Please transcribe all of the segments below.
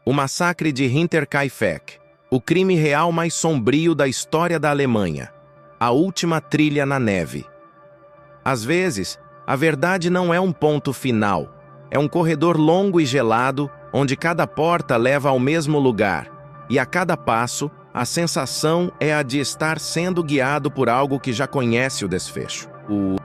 O massacre de Hinterkaifeck, o crime real mais sombrio da história da Alemanha. A última trilha na neve. Às vezes, a verdade não é um ponto final. É um corredor longo e gelado, onde cada porta leva ao mesmo lugar. E a cada passo, a sensação é a de estar sendo guiado por algo que já conhece o desfecho.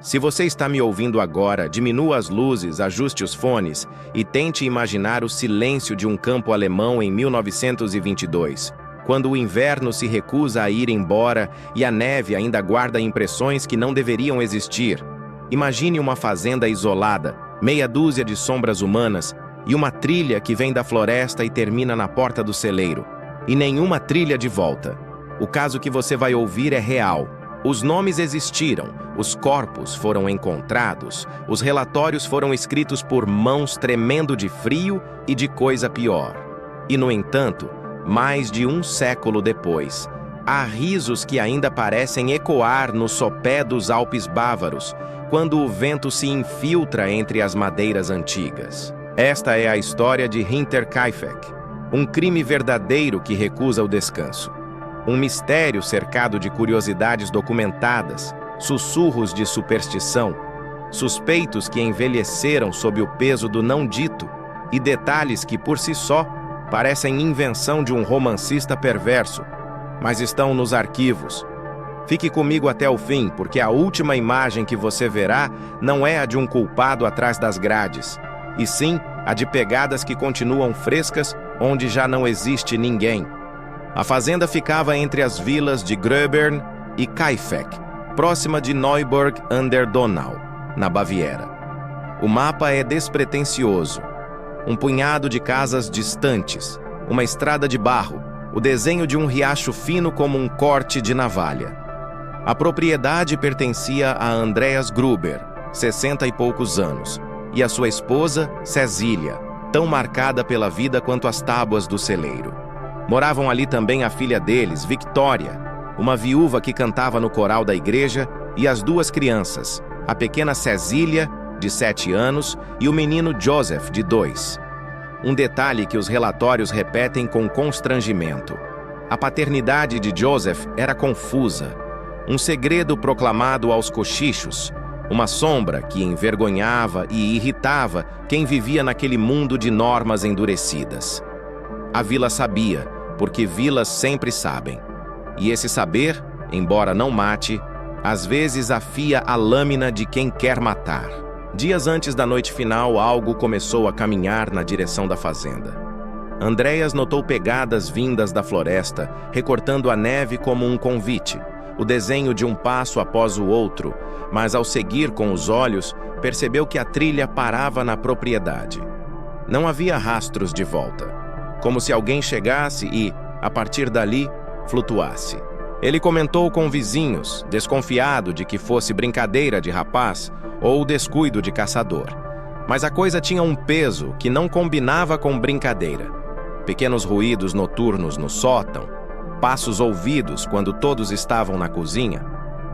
Se você está me ouvindo agora, diminua as luzes, ajuste os fones e tente imaginar o silêncio de um campo alemão em 1922, quando o inverno se recusa a ir embora e a neve ainda guarda impressões que não deveriam existir. Imagine uma fazenda isolada, meia dúzia de sombras humanas e uma trilha que vem da floresta e termina na porta do celeiro. E nenhuma trilha de volta. O caso que você vai ouvir é real. Os nomes existiram, os corpos foram encontrados, os relatórios foram escritos por mãos tremendo de frio e de coisa pior. E, no entanto, mais de um século depois, há risos que ainda parecem ecoar no sopé dos Alpes bávaros, quando o vento se infiltra entre as madeiras antigas. Esta é a história de Hinterkaifeck, um crime verdadeiro que recusa o descanso. Um mistério cercado de curiosidades documentadas, sussurros de superstição, suspeitos que envelheceram sob o peso do não dito e detalhes que, por si só, parecem invenção de um romancista perverso, mas estão nos arquivos. Fique comigo até o fim, porque a última imagem que você verá não é a de um culpado atrás das grades, e sim a de pegadas que continuam frescas onde já não existe ninguém. A fazenda ficava entre as vilas de Gröbern e Kaifeck, próxima de Neuburg an der Donau, na Baviera. O mapa é despretensioso. Um punhado de casas distantes, uma estrada de barro, o desenho de um riacho fino como um corte de navalha. A propriedade pertencia a Andreas Gruber, 60 e poucos anos, e a sua esposa, Cecília, tão marcada pela vida quanto as tábuas do celeiro. Moravam ali também a filha deles, Victoria, uma viúva que cantava no coral da igreja, e as duas crianças, a pequena Cecília, de 7 anos, e o menino Joseph, de 2. Um detalhe que os relatórios repetem com constrangimento. A paternidade de Joseph era confusa, um segredo proclamado aos cochichos, uma sombra que envergonhava e irritava quem vivia naquele mundo de normas endurecidas. A vila sabia, porque vilas sempre sabem. E esse saber, embora não mate, às vezes afia a lâmina de quem quer matar. Dias antes da noite final, algo começou a caminhar na direção da fazenda. Andreas notou pegadas vindas da floresta, recortando a neve como um convite, o desenho de um passo após o outro, mas ao seguir com os olhos, percebeu que a trilha parava na propriedade. Não havia rastros de volta. Como se alguém chegasse e, a partir dali, flutuasse. Ele comentou com vizinhos, desconfiado de que fosse brincadeira de rapaz ou descuido de caçador. Mas a coisa tinha um peso que não combinava com brincadeira. Pequenos ruídos noturnos no sótão, passos ouvidos quando todos estavam na cozinha,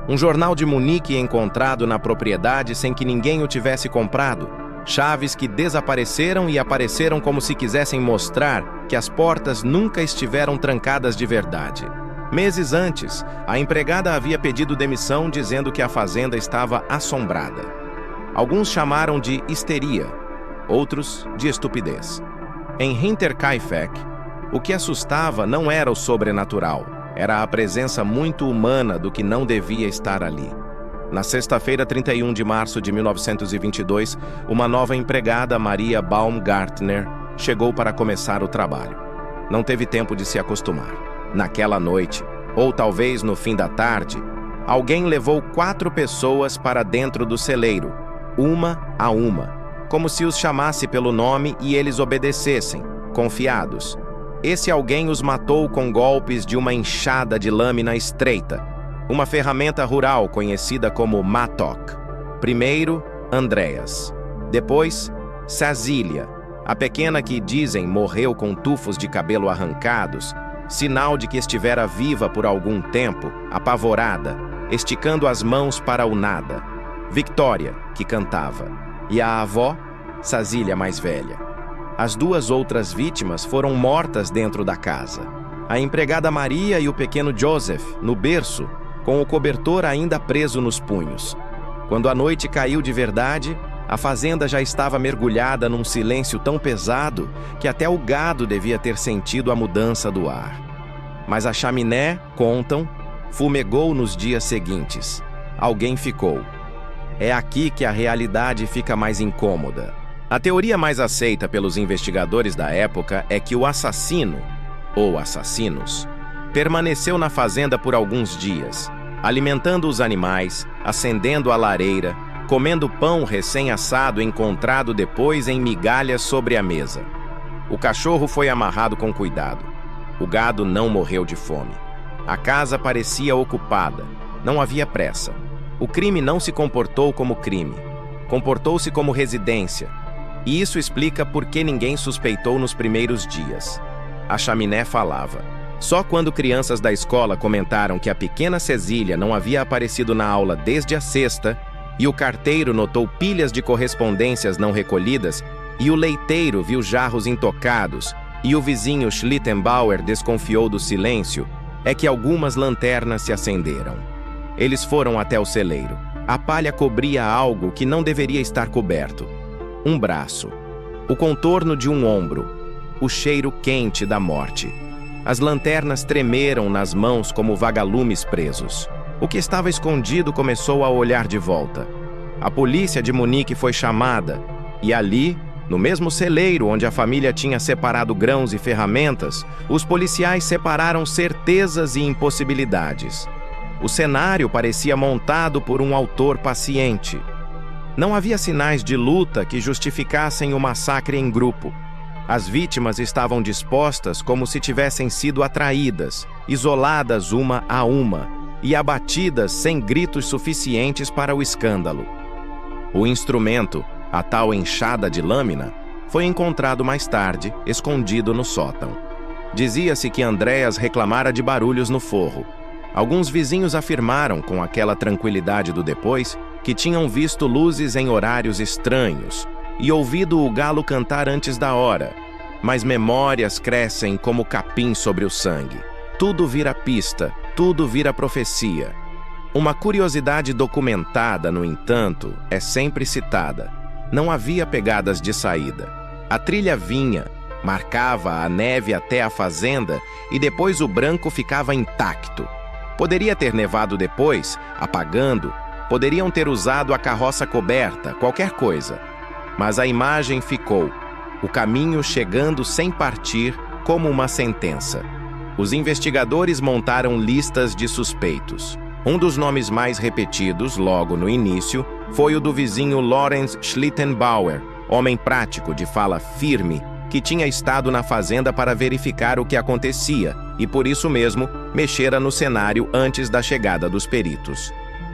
um jornal de Munique encontrado na propriedade sem que ninguém o tivesse comprado, chaves que desapareceram e apareceram como se quisessem mostrar que as portas nunca estiveram trancadas de verdade. Meses antes, a empregada havia pedido demissão dizendo que a fazenda estava assombrada. Alguns chamaram de histeria, outros de estupidez. Em Hinterkaifeck, o que assustava não era o sobrenatural, era a presença muito humana do que não devia estar ali. Na sexta-feira, 31 de março de 1922, uma nova empregada, Maria Baumgartner, chegou para começar o trabalho. Não teve tempo de se acostumar. Naquela noite, ou talvez no fim da tarde, alguém levou 4 pessoas para dentro do celeiro, uma a uma, como se os chamasse pelo nome e eles obedecessem, confiados. Esse alguém os matou com golpes de uma enxada de lâmina estreita, uma ferramenta rural conhecida como mattock. Primeiro, Andreas. Depois, Cecília, a pequena que dizem morreu com tufos de cabelo arrancados, sinal de que estivera viva por algum tempo, apavorada, esticando as mãos para o nada. Victoria, que cantava. E a avó, Cecília mais velha. As duas outras vítimas foram mortas dentro da casa. A empregada Maria e o pequeno Joseph, no berço, com o cobertor ainda preso nos punhos. Quando a noite caiu de verdade, a fazenda já estava mergulhada num silêncio tão pesado que até o gado devia ter sentido a mudança do ar. Mas a chaminé, contam, fumegou nos dias seguintes. Alguém ficou. É aqui que a realidade fica mais incômoda. A teoria mais aceita pelos investigadores da época é que o assassino, ou assassinos, permaneceu na fazenda por alguns dias, alimentando os animais, acendendo a lareira, comendo pão recém-assado encontrado depois em migalhas sobre a mesa. O cachorro foi amarrado com cuidado. O gado não morreu de fome. A casa parecia ocupada. Não havia pressa. O crime não se comportou como crime. Comportou-se como residência. E isso explica por que ninguém suspeitou nos primeiros dias. A chaminé falava. Só quando crianças da escola comentaram que a pequena Cecília não havia aparecido na aula desde a sexta, e o carteiro notou pilhas de correspondências não recolhidas, e o leiteiro viu jarros intocados, e o vizinho Schlittenbauer desconfiou do silêncio, é que algumas lanternas se acenderam. Eles foram até o celeiro. A palha cobria algo que não deveria estar coberto. Um braço, o contorno de um ombro, o cheiro quente da morte. As lanternas tremeram nas mãos como vagalumes presos. O que estava escondido começou a olhar de volta. A polícia de Munique foi chamada, e ali, no mesmo celeiro onde a família tinha separado grãos e ferramentas, os policiais separaram certezas e impossibilidades. O cenário parecia montado por um autor paciente. Não havia sinais de luta que justificassem o massacre em grupo. As vítimas estavam dispostas como se tivessem sido atraídas, isoladas uma a uma, e abatidas sem gritos suficientes para o escândalo. O instrumento, a tal enxada de lâmina, foi encontrado mais tarde, escondido no sótão. Dizia-se que Andréas reclamara de barulhos no forro. Alguns vizinhos afirmaram, com aquela tranquilidade do depois, que tinham visto luzes em horários estranhos e ouvido o galo cantar antes da hora, mas memórias crescem como capim sobre o sangue. Tudo vira pista, tudo vira profecia. Uma curiosidade documentada, no entanto, é sempre citada. Não havia pegadas de saída. A trilha vinha, marcava a neve até a fazenda e depois o branco ficava intacto. Poderia ter nevado depois, apagando, poderiam ter usado a carroça coberta, qualquer coisa. Mas a imagem ficou, o caminho chegando sem partir, como uma sentença. Os investigadores montaram listas de suspeitos. Um dos nomes mais repetidos, logo no início, foi o do vizinho Lorenz Schlittenbauer, homem prático de fala firme, que tinha estado na fazenda para verificar o que acontecia e, por isso mesmo, mexera no cenário antes da chegada dos peritos.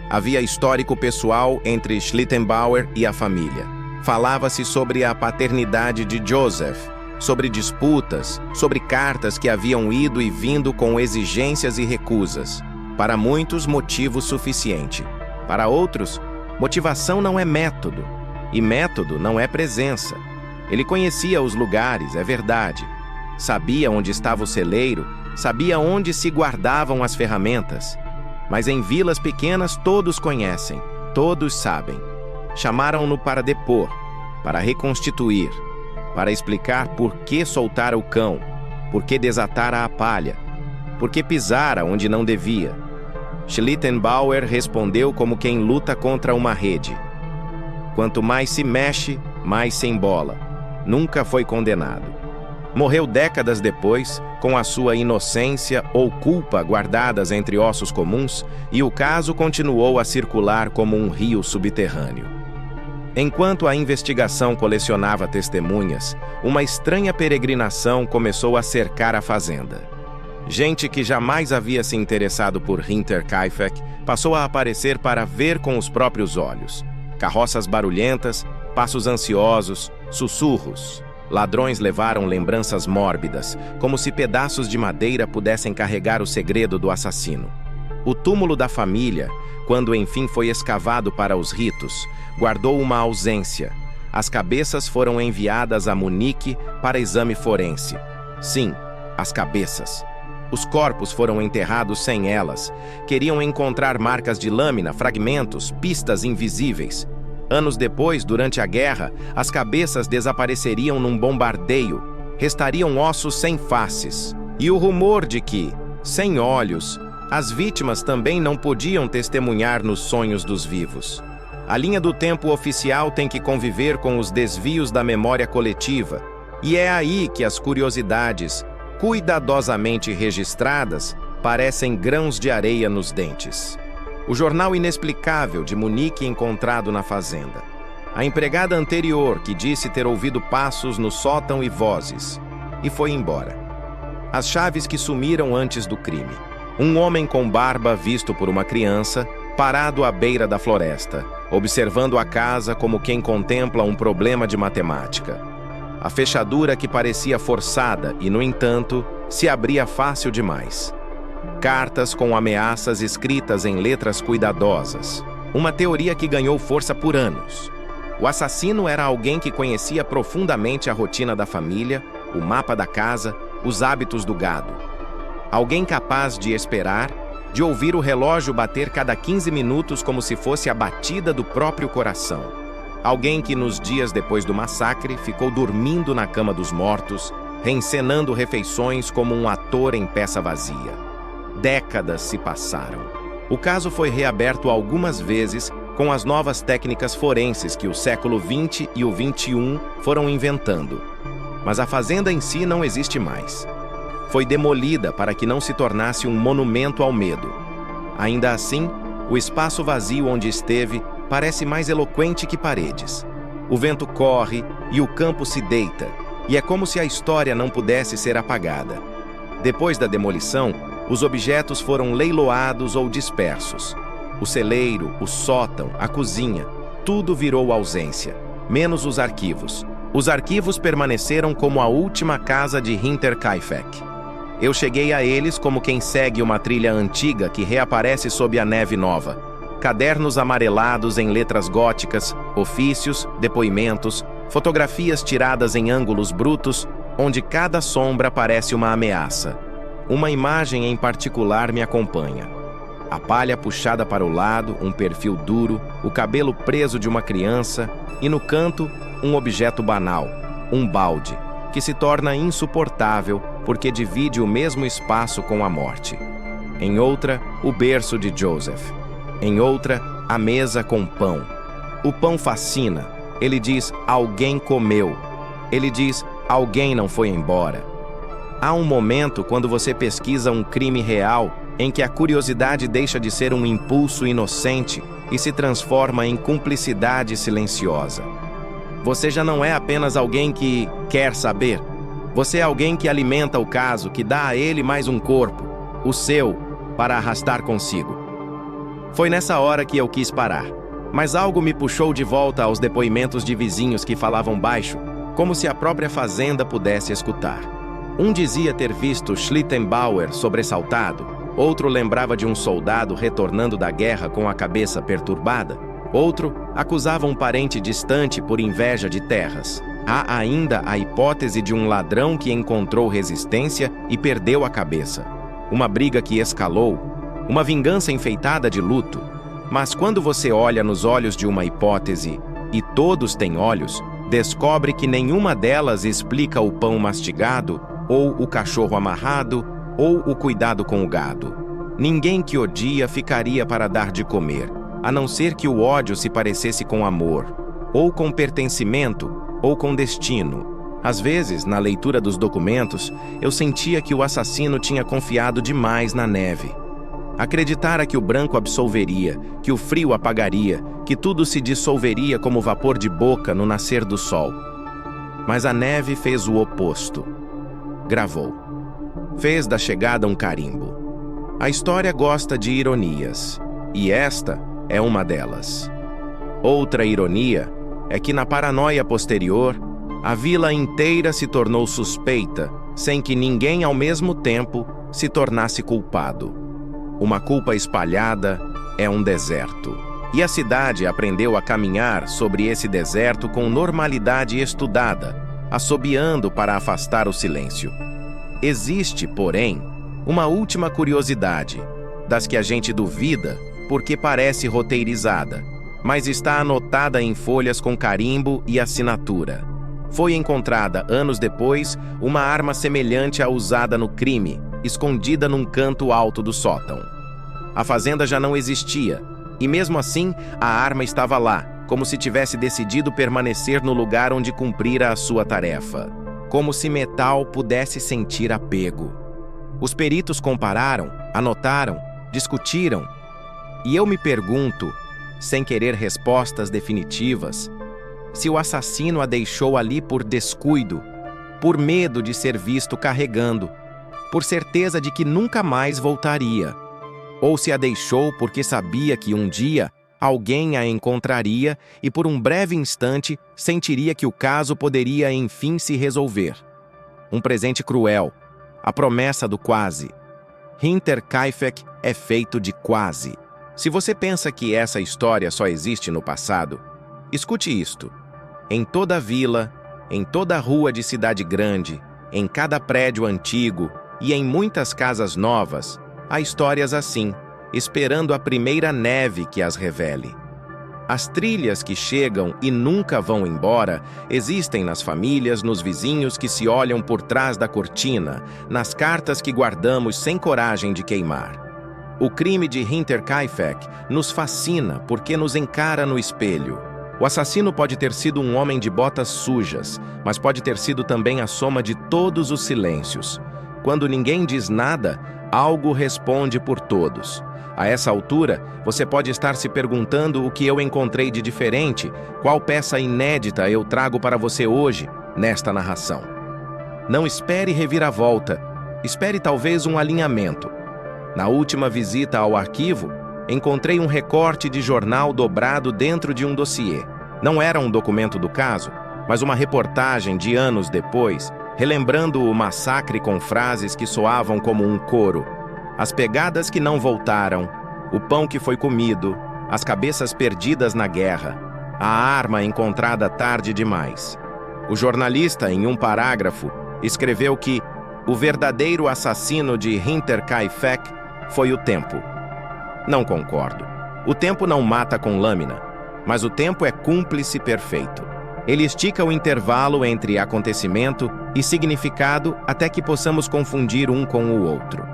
Havia histórico pessoal entre Schlittenbauer e a família. Falava-se sobre a paternidade de Joseph, sobre disputas, sobre cartas que haviam ido e vindo com exigências e recusas. Para muitos, motivo suficiente. Para outros, motivação não é método, e método não é presença. Ele conhecia os lugares, é verdade. Sabia onde estava o celeiro, sabia onde se guardavam as ferramentas. Mas em vilas pequenas todos conhecem, todos sabem. Chamaram-no para depor, para reconstituir, para explicar por que soltara o cão, por que desatara a palha, por que pisara onde não devia. Schlittenbauer respondeu como quem luta contra uma rede. Quanto mais se mexe, mais se embola. Nunca foi condenado. Morreu décadas depois, com a sua inocência ou culpa guardadas entre ossos comuns, e o caso continuou a circular como um rio subterrâneo. Enquanto a investigação colecionava testemunhas, uma estranha peregrinação começou a cercar a fazenda. Gente que jamais havia se interessado por Hinterkaifeck passou a aparecer para ver com os próprios olhos. Carroças barulhentas, passos ansiosos, sussurros. Ladrões levaram lembranças mórbidas, como se pedaços de madeira pudessem carregar o segredo do assassino. O túmulo da família, quando enfim foi escavado para os ritos, guardou uma ausência, as cabeças foram enviadas a Munique para exame forense. Sim, as cabeças. Os corpos foram enterrados sem elas. Queriam encontrar marcas de lâmina, fragmentos, pistas invisíveis. Anos depois, durante a guerra, as cabeças desapareceriam num bombardeio. Restariam ossos sem faces. E o rumor de que, sem olhos, as vítimas também não podiam testemunhar nos sonhos dos vivos. A linha do tempo oficial tem que conviver com os desvios da memória coletiva. E é aí que as curiosidades, cuidadosamente registradas, parecem grãos de areia nos dentes. O jornal inexplicável de Munique encontrado na fazenda. A empregada anterior que disse ter ouvido passos no sótão e vozes. E foi embora. As chaves que sumiram antes do crime. Um homem com barba visto por uma criança, parado à beira da floresta, observando a casa como quem contempla um problema de matemática. A fechadura que parecia forçada e, no entanto, se abria fácil demais. Cartas com ameaças escritas em letras cuidadosas. Uma teoria que ganhou força por anos. O assassino era alguém que conhecia profundamente a rotina da família, o mapa da casa, os hábitos do gado. Alguém capaz de esperar, de ouvir o relógio bater cada 15 minutos como se fosse a batida do próprio coração. Alguém que nos dias depois do massacre ficou dormindo na cama dos mortos, reencenando refeições como um ator em peça vazia. Décadas se passaram. O caso foi reaberto algumas vezes com as novas técnicas forenses que o século XX e o XXI foram inventando. Mas a fazenda em si não existe mais. Foi demolida para que não se tornasse um monumento ao medo. Ainda assim, o espaço vazio onde esteve parece mais eloquente que paredes. O vento corre e o campo se deita, e é como se a história não pudesse ser apagada. Depois da demolição, os objetos foram leiloados ou dispersos. O celeiro, o sótão, a cozinha, tudo virou ausência, menos os arquivos. Os arquivos permaneceram como a última casa de Hinterkaifeck. Eu cheguei a eles como quem segue uma trilha antiga que reaparece sob a neve nova. Cadernos amarelados em letras góticas, ofícios, depoimentos, fotografias tiradas em ângulos brutos, onde cada sombra parece uma ameaça. Uma imagem em particular me acompanha. A palha puxada para o lado, um perfil duro, o cabelo preso de uma criança e, no canto, um objeto banal, um balde, que se torna insuportável porque divide o mesmo espaço com a morte. Em outra, o berço de Joseph. Em outra, a mesa com pão. O pão fascina. Ele diz, alguém comeu. Ele diz, alguém não foi embora. Há um momento quando você pesquisa um crime real em que a curiosidade deixa de ser um impulso inocente e se transforma em cumplicidade silenciosa. Você já não é apenas alguém que quer saber. Você é alguém que alimenta o caso, que dá a ele mais um corpo, o seu, para arrastar consigo. Foi nessa hora que eu quis parar, mas algo me puxou de volta aos depoimentos de vizinhos que falavam baixo, como se a própria fazenda pudesse escutar. Um dizia ter visto Schlittenbauer sobressaltado, outro lembrava de um soldado retornando da guerra com a cabeça perturbada, outro acusava um parente distante por inveja de terras. Há ainda a hipótese de um ladrão que encontrou resistência e perdeu a cabeça. Uma briga que escalou, uma vingança enfeitada de luto. Mas quando você olha nos olhos de uma hipótese, e todos têm olhos, descobre que nenhuma delas explica o pão mastigado, ou o cachorro amarrado, ou o cuidado com o gado. Ninguém que odia ficaria para dar de comer, a não ser que o ódio se parecesse com amor, ou com pertencimento, ou com destino. Às vezes, na leitura dos documentos, eu sentia que o assassino tinha confiado demais na neve. Acreditara que o branco absolveria, que o frio apagaria, que tudo se dissolveria como vapor de boca no nascer do sol. Mas a neve fez o oposto. Gravou. Fez da chegada um carimbo. A história gosta de ironias, e esta é uma delas. Outra ironia é que na paranoia posterior, a vila inteira se tornou suspeita, sem que ninguém ao mesmo tempo se tornasse culpado. Uma culpa espalhada é um deserto, E a cidade aprendeu a caminhar sobre esse deserto com normalidade estudada, assobiando para afastar o silêncio. Existe, porém, uma última curiosidade, das que a gente duvida porque parece roteirizada, mas está anotada em folhas com carimbo e assinatura. Foi encontrada, anos depois, uma arma semelhante à usada no crime, escondida num canto alto do sótão. A fazenda já não existia, e mesmo assim, a arma estava lá, como se tivesse decidido permanecer no lugar onde cumprira a sua tarefa. Como se metal pudesse sentir apego. Os peritos compararam, anotaram, discutiram, e eu me pergunto, sem querer respostas definitivas, se o assassino a deixou ali por descuido, por medo de ser visto carregando, por certeza de que nunca mais voltaria, ou se a deixou porque sabia que um dia alguém a encontraria e por um breve instante sentiria que o caso poderia enfim se resolver. Um presente cruel, a promessa do quase. Hinterkaifeck é feito de quase. Se você pensa que essa história só existe no passado, escute isto. Em toda vila, em toda rua de cidade grande, em cada prédio antigo e em muitas casas novas, há histórias assim, esperando a primeira neve que as revele. As trilhas que chegam e nunca vão embora existem nas famílias, nos vizinhos que se olham por trás da cortina, nas cartas que guardamos sem coragem de queimar. O crime de Hinterkaifeck nos fascina porque nos encara no espelho. O assassino pode ter sido um homem de botas sujas, mas pode ter sido também a soma de todos os silêncios. Quando ninguém diz nada, algo responde por todos. A essa altura, você pode estar se perguntando o que eu encontrei de diferente, qual peça inédita eu trago para você hoje, nesta narração. Não espere reviravolta, espere talvez um alinhamento. Na última visita ao arquivo, encontrei um recorte de jornal dobrado dentro de um dossiê. Não era um documento do caso, mas uma reportagem de anos depois, relembrando o massacre com frases que soavam como um coro. As pegadas que não voltaram, o pão que foi comido, as cabeças perdidas na guerra, a arma encontrada tarde demais. O jornalista, em um parágrafo, escreveu que o verdadeiro assassino de Hinterkaifeck foi o tempo. Não concordo. O tempo não mata com lâmina, mas o tempo é cúmplice perfeito. Ele estica o intervalo entre acontecimento e significado até que possamos confundir um com o outro.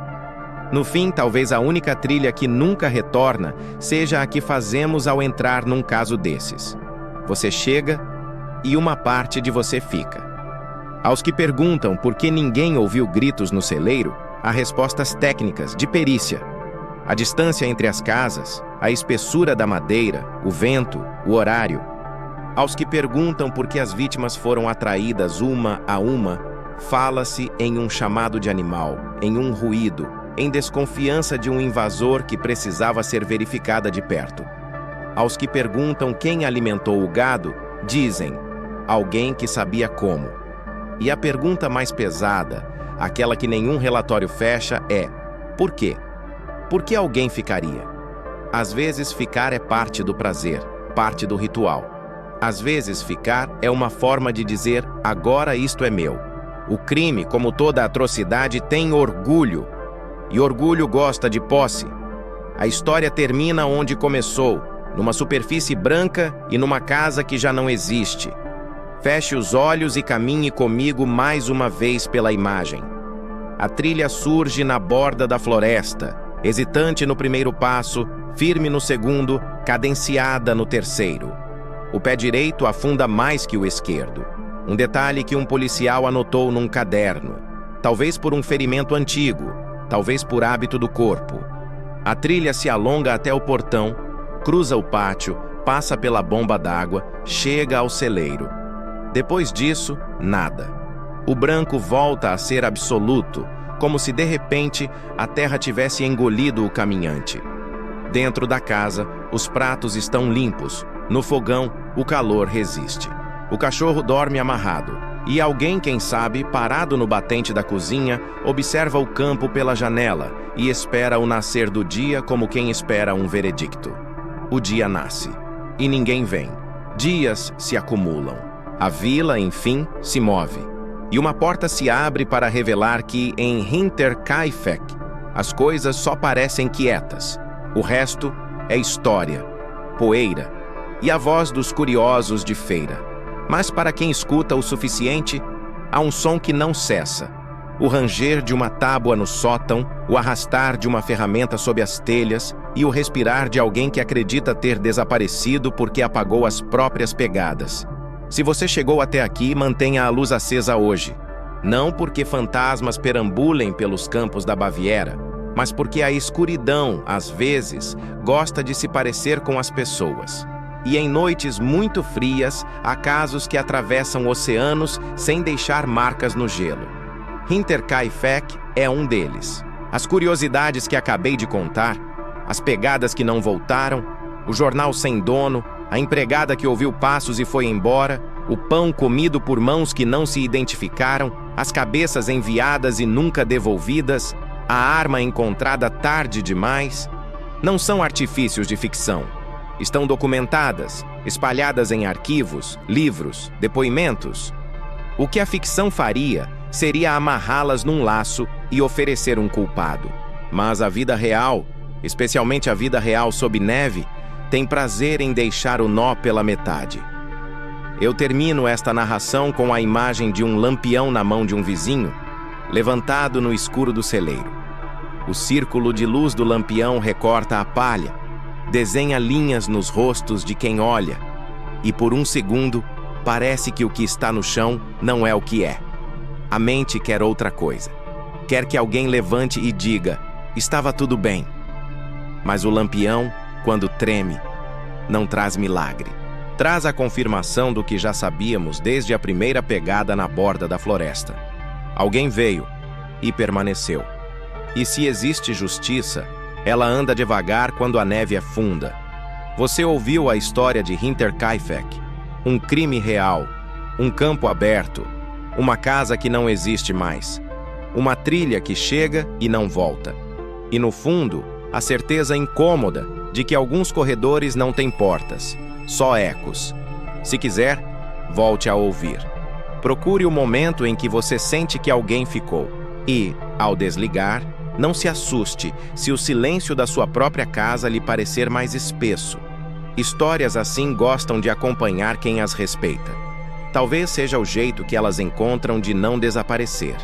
No fim, talvez a única trilha que nunca retorna seja a que fazemos ao entrar num caso desses. Você chega e uma parte de você fica. Aos que perguntam por que ninguém ouviu gritos no celeiro, há respostas técnicas, de perícia. A distância entre as casas, a espessura da madeira, o vento, o horário. Aos que perguntam por que as vítimas foram atraídas uma a uma, fala-se em um chamado de animal, em um ruído, em desconfiança de um invasor que precisava ser verificada de perto. Aos que perguntam quem alimentou o gado, dizem, alguém que sabia como. E a pergunta mais pesada, aquela que nenhum relatório fecha, é, por quê? Por que alguém ficaria? Às vezes ficar é parte do prazer, parte do ritual. Às vezes ficar é uma forma de dizer, agora isto é meu. O crime, como toda atrocidade, tem orgulho. E orgulho gosta de posse. A história termina onde começou, numa superfície branca e numa casa que já não existe. Feche os olhos e caminhe comigo mais uma vez pela imagem. A trilha surge na borda da floresta, hesitante no primeiro passo, firme no segundo, cadenciada no terceiro. O pé direito afunda mais que o esquerdo. Um detalhe que um policial anotou num caderno, talvez por um ferimento antigo, talvez por hábito do corpo. A trilha se alonga até o portão, cruza o pátio, passa pela bomba d'água, chega ao celeiro. Depois disso, nada. O branco volta a ser absoluto, como se de repente a terra tivesse engolido o caminhante. Dentro da casa, os pratos estão limpos. No fogão, o calor resiste. O cachorro dorme amarrado. E alguém, quem sabe, parado no batente da cozinha, observa o campo pela janela e espera o nascer do dia como quem espera um veredicto. o dia nasce. E ninguém vem. Dias se acumulam. A vila, enfim, se move. E uma porta se abre para revelar que, em Hinterkaifeck, as coisas só parecem quietas. O resto é história, poeira e a voz dos curiosos de feira. Mas para quem escuta o suficiente, há um som que não cessa. O ranger de uma tábua no sótão, o arrastar de uma ferramenta sob as telhas e o respirar de alguém que acredita ter desaparecido porque apagou as próprias pegadas. Se você chegou até aqui, mantenha a luz acesa hoje. Não porque fantasmas perambulem pelos campos da Baviera, mas porque a escuridão, às vezes, gosta de se parecer com as pessoas. E em noites muito frias, há casos que atravessam oceanos sem deixar marcas no gelo. Hinterkaifeck é um deles. As curiosidades que acabei de contar, as pegadas que não voltaram, o jornal sem dono, a empregada que ouviu passos e foi embora, o pão comido por mãos que não se identificaram, as cabeças enviadas e nunca devolvidas, a arma encontrada tarde demais, não são artifícios de ficção. Estão documentadas, espalhadas em arquivos, livros, depoimentos. O que a ficção faria seria amarrá-las num laço e oferecer um culpado. Mas a vida real, especialmente a vida real sob neve, tem prazer em deixar o nó pela metade. Eu termino esta narração com a imagem de um lampião na mão de um vizinho, levantado no escuro do celeiro. O círculo de luz do lampião recorta a palha, desenha linhas nos rostos de quem olha, e por um segundo parece que o que está no chão não é o que é. A mente quer outra coisa. Quer que alguém levante e diga, estava tudo bem. Mas o lampião, quando treme, não traz milagre. Traz a confirmação do que já sabíamos desde a primeira pegada na borda da floresta. Alguém veio e permaneceu. E se existe justiça, ela anda devagar quando a neve é funda. Você ouviu a história de Hinterkaifeck, um crime real, um campo aberto, uma casa que não existe mais, uma trilha que chega e não volta. E no fundo, a certeza incômoda de que alguns corredores não têm portas, só ecos. Se quiser, volte a ouvir. Procure o momento em que você sente que alguém ficou. E, ao desligar, não se assuste se o silêncio da sua própria casa lhe parecer mais espesso. Histórias assim gostam de acompanhar quem as respeita. Talvez seja o jeito que elas encontram de não desaparecer.